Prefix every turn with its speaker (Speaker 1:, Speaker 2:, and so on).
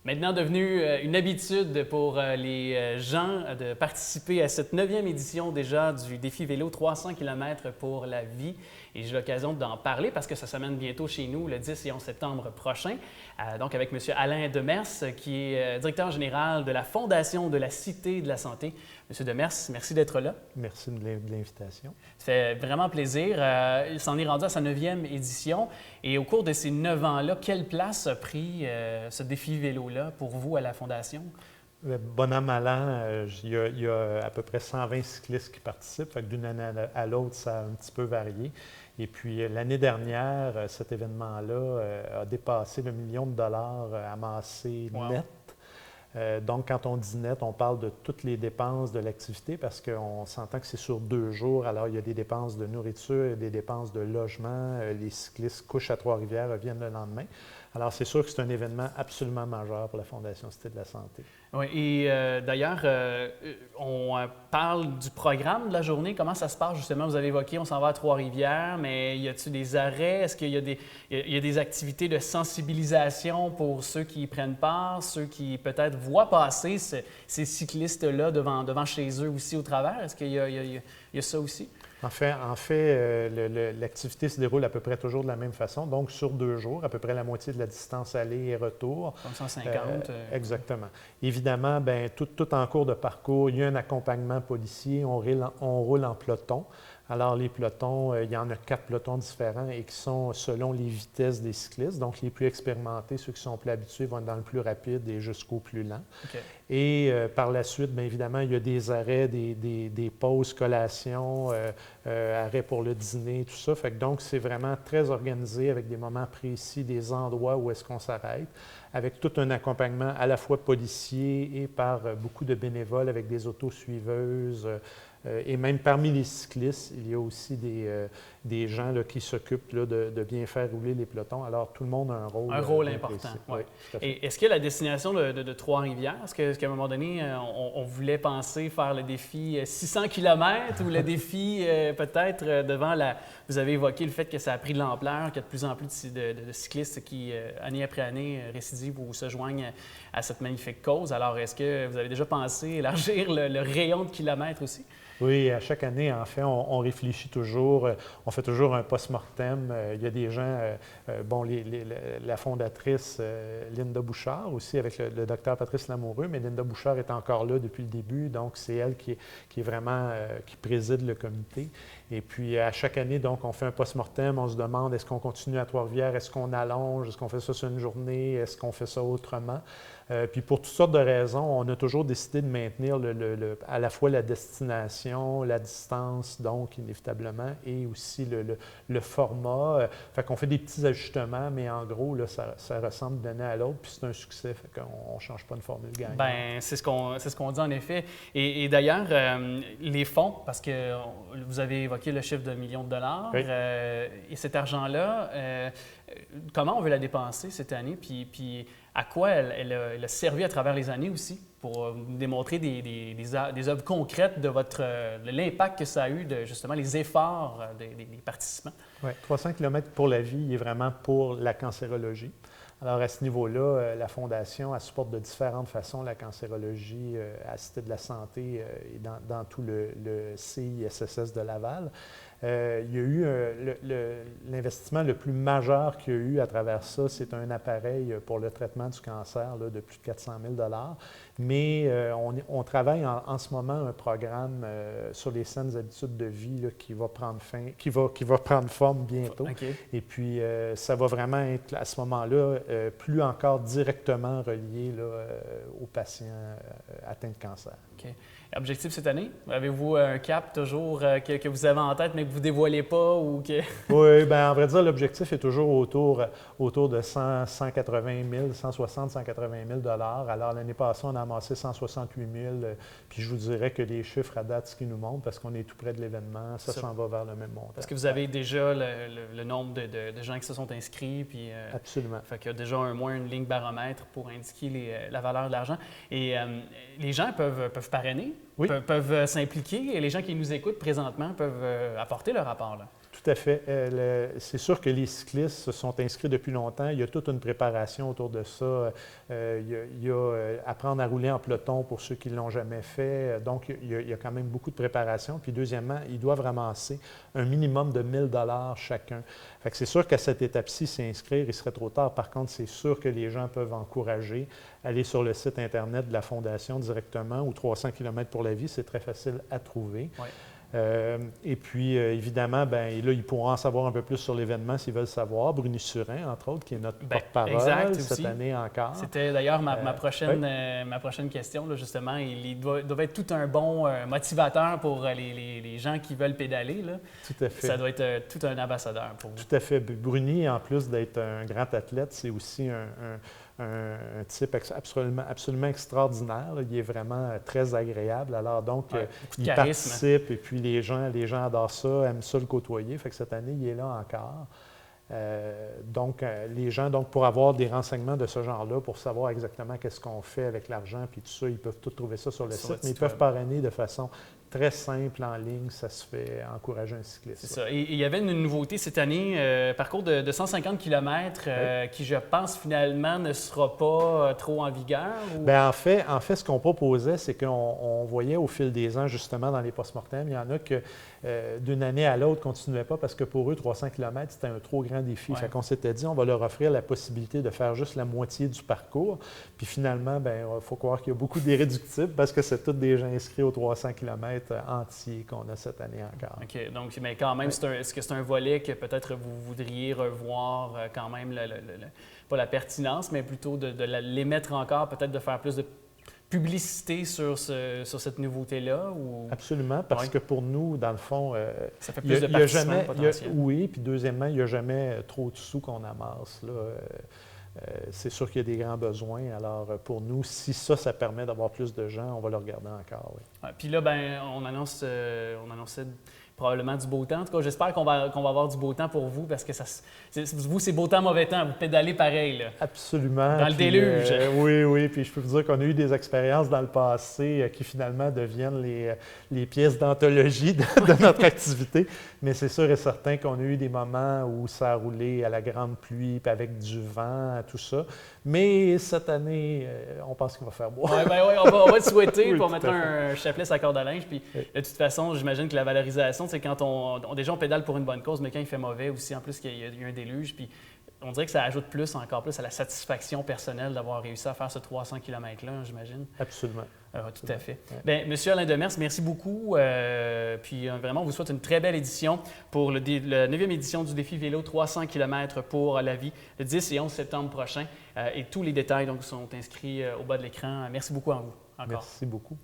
Speaker 1: Maintenant devenu une habitude pour les gens de participer à cette 9e édition déjà du défi vélo 300 km pour la vie. Et j'ai l'occasion d'en parler parce que ça s'amène bientôt chez nous le 10 et 11 septembre prochain. Donc avec M. Alain Demers, qui est directeur général de la Fondation de la Cité de la Santé. M. Demers, merci d'être là.
Speaker 2: Merci de l'invitation.
Speaker 1: Ça fait vraiment plaisir. Il s'en est rendu à sa 9e édition. Et au cours de ces 9 ans-là, quelle place a pris ce défi vélo-là pour vous à la Fondation?
Speaker 2: Bon an, mal an, il y a à peu près 120 cyclistes qui participent. Fait que d'une année à l'autre, ça a un petit peu varié. Et puis l'année dernière, cet événement-là a dépassé le $1 million amassé net. Donc, quand on dit net, on parle de toutes les dépenses de l'activité parce qu'on s'entend que c'est sur 2 jours. Alors, il y a des dépenses de nourriture, des dépenses de logement. Les cyclistes couchent à Trois-Rivières, reviennent le lendemain. Alors, c'est sûr que c'est un événement absolument majeur pour la Fondation Cité de la Santé.
Speaker 1: Oui, et d'ailleurs, on parle du programme de la journée. Comment ça se passe, justement? Vous avez évoqué, on s'en va à Trois-Rivières, mais y a-t-il des arrêts? Est-ce qu'il y a des activités de sensibilisation pour ceux qui y prennent part, ceux qui peut-être voient passer ces cyclistes-là devant chez eux aussi au travers? Est-ce qu'il y a ça aussi?
Speaker 2: En fait, l'activité se déroule à peu près toujours de la même façon, donc sur 2 jours, à peu près la moitié de la distance aller et retour.
Speaker 1: Comme 150.
Speaker 2: Exactement. Évidemment, tout en cours de parcours, il y a un accompagnement policier, on roule en peloton. Alors, les pelotons, il y en a 4 pelotons différents et qui sont selon les vitesses des cyclistes. Donc, les plus expérimentés, ceux qui sont plus habitués, vont être dans le plus rapide et jusqu'au plus lent.
Speaker 1: Okay.
Speaker 2: Et par la suite, bien évidemment, il y a des arrêts, des pauses, collations, arrêts pour le dîner, tout ça. Fait que donc, c'est vraiment très organisé avec des moments précis, des endroits où est-ce qu'on s'arrête, avec tout un accompagnement à la fois policier et par beaucoup de bénévoles avec des autosuiveuses. Et même parmi les cyclistes, il y a aussi des gens là, qui s'occupent là, de bien faire rouler les pelotons. Alors, tout le monde a un rôle.
Speaker 1: Un rôle important. Oui. Et est-ce que la destination de Trois-Rivières, est-ce qu'à un moment donné, on voulait penser faire le défi 600 km ou le défi peut-être devant la... Vous avez évoqué le fait que ça a pris de l'ampleur, qu'il y a de plus en plus de cyclistes qui, année après année, récidivent ou se joignent à cette magnifique cause. Alors, est-ce que vous avez déjà pensé élargir le rayon de kilomètres aussi?
Speaker 2: Oui, à chaque année, en fait, on réfléchit toujours, on fait toujours un post-mortem. Il y a des gens, la fondatrice Linda Bouchard aussi, avec le docteur Patrice Lamoureux, mais Linda Bouchard est encore là depuis le début, donc c'est elle qui est vraiment, qui préside le comité. Et puis, à chaque année, donc, on fait un post-mortem, on se demande est-ce qu'on continue à Trois-Rivières, est-ce qu'on allonge, est-ce qu'on fait ça sur une journée, est-ce qu'on fait ça autrement? Puis pour toutes sortes de raisons, on a toujours décidé de maintenir à la fois la destination, la distance, donc inévitablement, et aussi le format. Fait qu'on fait des petits ajustements, mais en gros, là, ça ressemble d'une année à l'autre, puis c'est un succès, fait qu'on ne change pas une formule gagnante.
Speaker 1: Bien, c'est ce qu'on dit en effet. Et d'ailleurs, les fonds, parce que vous avez évoqué le chiffre de $1 million,
Speaker 2: oui.
Speaker 1: Et cet argent-là, comment on veut la dépenser cette année, puis à quoi elle a servi à travers les années aussi pour démontrer des œuvres concrètes de l'impact que ça a eu de justement les efforts des participants.
Speaker 2: Oui, 300 km pour la vie est vraiment pour la cancérologie. Alors, à ce niveau-là, la Fondation, elle supporte de différentes façons la cancérologie à la Cité de la Santé et dans tout le CISSS de Laval. Il y a eu l'investissement le plus majeur qu'il y a eu à travers ça, c'est un appareil pour le traitement du cancer là, de plus de 400 000 $. Mais on travaille en ce moment un programme sur les saines habitudes de vie là, qui va prendre forme bientôt.
Speaker 1: Okay.
Speaker 2: Et puis, ça va vraiment être à ce moment-là plus encore directement relié là, aux patients atteints de cancer.
Speaker 1: Okay. Objectif cette année? Avez-vous un cap toujours que vous avez en tête, mais que vous ne dévoilez pas? Ou que...
Speaker 2: Oui, bien, en vrai dire, l'objectif est toujours autour de 180 000, 160 180 000 $. Alors, l'année passée, on a amassé 168 000 puis je vous dirais que les chiffres à date, ce qu'ils nous montrent, parce qu'on est tout près de l'événement, ça s'en va vers le même montant.
Speaker 1: Est-ce que vous avez déjà le nombre de gens qui se sont inscrits? Puis,
Speaker 2: absolument.
Speaker 1: Fait qu'il y a déjà au moins une ligne baromètre pour indiquer la valeur de l'argent. Et les gens peuvent parrainer,
Speaker 2: oui.
Speaker 1: peuvent s'impliquer, et les gens qui nous écoutent présentement peuvent apporter leur rapport là.
Speaker 2: Tout Tout à fait. C'est sûr que les cyclistes se sont inscrits depuis longtemps. Il y a toute une préparation autour de ça. Il y a apprendre à rouler en peloton pour ceux qui ne l'ont jamais fait. Donc, il y a quand même beaucoup de préparation. Puis deuxièmement, ils doivent ramasser un minimum de 1 000 $ chacun. Fait que c'est sûr qu'à cette étape-ci, s'inscrire, il serait trop tard. Par contre, c'est sûr que les gens peuvent encourager, aller sur le site Internet de la Fondation directement ou 300 km pour la vie, c'est très facile à trouver.
Speaker 1: Ouais.
Speaker 2: Et puis, évidemment, là, ils pourront en savoir un peu plus sur l'événement s'ils veulent savoir. Bruni Surin, entre autres, qui est notre porte-parole cette année encore.
Speaker 1: C'était d'ailleurs ma prochaine question, là, justement. Il doit être tout un bon motivateur pour les gens qui veulent pédaler. Là.
Speaker 2: Tout à fait.
Speaker 1: Ça doit être tout un ambassadeur pour vous.
Speaker 2: Tout à fait. Bruni, en plus d'être un grand athlète, c'est aussi un type absolument extraordinaire. Là. Il est vraiment très agréable. Alors donc, il participe et puis les gens adorent ça, aiment ça le côtoyer. Fait que cette année, il est là encore. Les gens, pour avoir des renseignements de ce genre-là, pour savoir exactement qu'est-ce qu'on fait avec l'argent puis tout ça, ils peuvent tout trouver ça sur le site, mais ils peuvent parrainer de façon très simple en ligne, ça se fait encourager un cycliste.
Speaker 1: C'est ça. Et il y avait une nouveauté cette année, parcours de 150 km qui, je pense, finalement ne sera pas trop en vigueur? Ou...
Speaker 2: Bien, en fait, ce qu'on proposait, c'est qu'on voyait au fil des ans, justement, dans les post-mortem, il y en a que d'une année à l'autre ne continuaient pas parce que pour eux, 300 km, c'était un trop grand défi.
Speaker 1: Ouais.
Speaker 2: Fait qu'on s'était dit, on va leur offrir la possibilité de faire juste la moitié du parcours. Puis finalement, il faut croire qu'il y a beaucoup d'irréductibles parce que c'est tous des gens inscrits aux 300 km entiers qu'on a cette année encore.
Speaker 1: OK. Donc, mais quand même, est-ce que c'est un volet que peut-être vous voudriez revoir quand même, pas la pertinence, mais plutôt de les mettre encore, peut-être de faire plus de publicité sur cette nouveauté-là? Ou...
Speaker 2: Absolument, parce que pour nous, dans le fond,
Speaker 1: ça fait plus de participants potentiels.
Speaker 2: Oui, puis deuxièmement, il n'y a jamais trop de sous qu'on amasse. Là. C'est sûr qu'il y a des grands besoins. Alors, pour nous, si ça permet d'avoir plus de gens, on va le regarder encore. Oui.
Speaker 1: Ouais, puis là, on annonçait probablement du beau temps. En tout cas, j'espère qu'on va avoir du beau temps pour vous parce que vous, c'est beau temps, mauvais temps. Vous pédalez pareil. Là.
Speaker 2: Absolument.
Speaker 1: Dans le déluge.
Speaker 2: Oui. Puis je peux vous dire qu'on a eu des expériences dans le passé qui finalement deviennent les pièces d'anthologie de notre activité. Mais c'est sûr et certain qu'on a eu des moments où ça a roulé à la grande pluie, puis avec du vent, tout ça. Mais cette année, on pense qu'il va faire beau.
Speaker 1: Oui, on va le souhaiter pour mettre un chapelet sur la corde à linge. Puis de toute façon, j'imagine que la valorisation, c'est quand déjà on pédale pour une bonne cause, mais quand il fait mauvais aussi, en plus qu'il y a un déluge, puis on dirait que ça ajoute encore plus à la satisfaction personnelle d'avoir réussi à faire ce 300 km-là, j'imagine.
Speaker 2: Absolument.
Speaker 1: Tout à fait. Ouais. Bien, Monsieur Alain Demers, merci beaucoup. Puis vraiment, on vous souhaite une très belle édition pour la 9e édition du défi vélo 300 km pour la vie, le 10 et 11 septembre prochain. Et tous les détails donc, sont inscrits au bas de l'écran. Merci beaucoup à vous. Encore.
Speaker 2: Merci beaucoup.